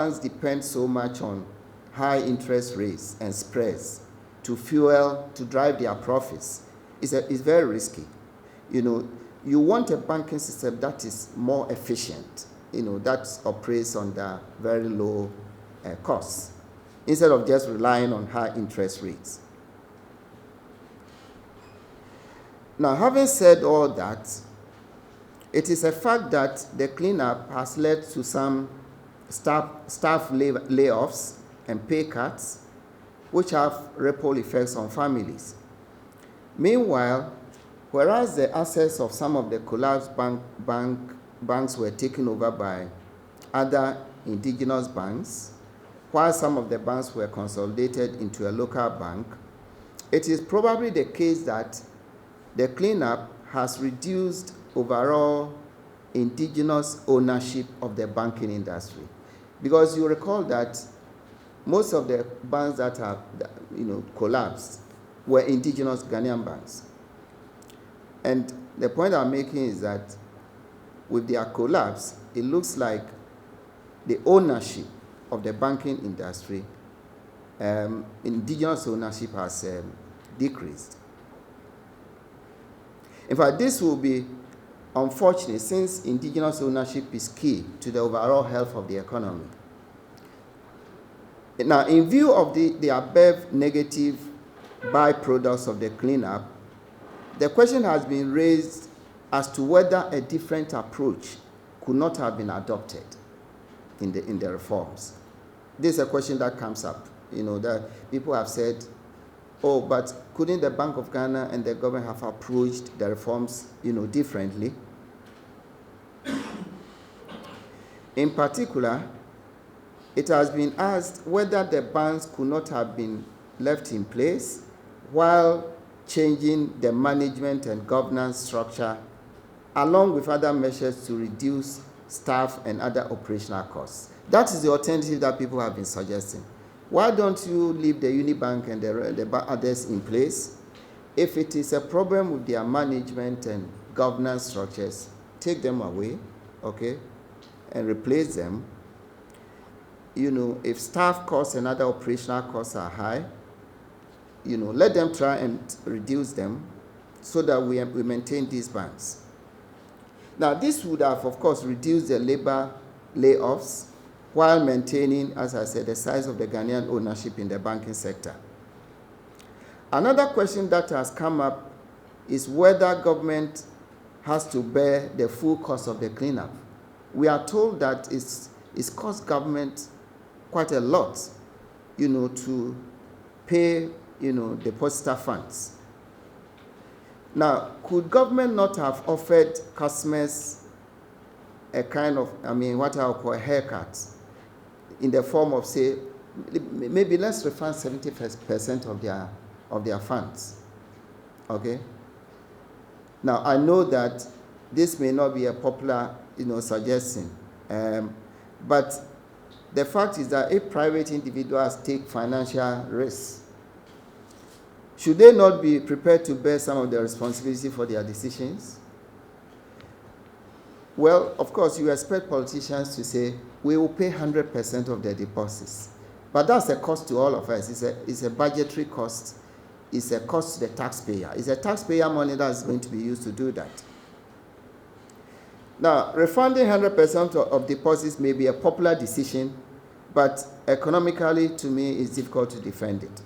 banks depend so much on high interest rates and spreads to drive their profits, it's very risky. You want a banking system that is more efficient, that operates under very low costs, instead of just relying on high interest rates. Now, having said all that, it is a fact that the cleanup has led to some staff layoffs and pay cuts, which have ripple effects on families. Meanwhile, whereas the assets of some of the collapsed banks were taken over by other indigenous banks, while some of the banks were consolidated into a local bank, it is probably the case that the cleanup has reduced overall indigenous ownership of the banking industry. Because you recall that most of the banks that have collapsed were indigenous Ghanaian banks. And the point I'm making is that with their collapse, it looks like the ownership of the banking industry, indigenous ownership has decreased. In fact, this will be unfortunate since indigenous ownership is key to the overall health of the economy. Now, in view of the above negative byproducts of the cleanup, the question has been raised as to whether a different approach could not have been adopted in the reforms. This is a question that comes up, that people have said, oh, but couldn't the Bank of Ghana and the government have approached the reforms, differently? In particular, it has been asked whether the banks could not have been left in place while changing the management and governance structure, along with other measures to reduce staff and other operational costs. That is the alternative that people have been suggesting. Why don't you leave the Unibank and the others in place? If it is a problem with their management and governance structures, take them away, okay, and replace them. If staff costs and other operational costs are high, let them try and reduce them so that we maintain these banks. Now, this would have, of course, reduced the labor layoffs while maintaining, as I said, the size of the Ghanaian ownership in the banking sector. Another question that has come up is whether government has to bear the full cost of the cleanup. We are told that it's cost government quite a lot, to pay, depositor funds. Now, could government not have offered customers a kind of, what I would call a haircut in the form of, say, maybe let's refund 70% of their funds, okay? Now, I know that this may not be a popular, suggestion, but the fact is that if private individuals take financial risks, should they not be prepared to bear some of the responsibility for their decisions? Well, of course, you expect politicians to say, we will pay 100% of their deposits. But that's a cost to all of us. It's a budgetary cost. It's a cost to the taxpayer. It's a taxpayer money that's going to be used to do that. Now, refunding 100% of deposits may be a popular decision, but economically, to me, it's difficult to defend it.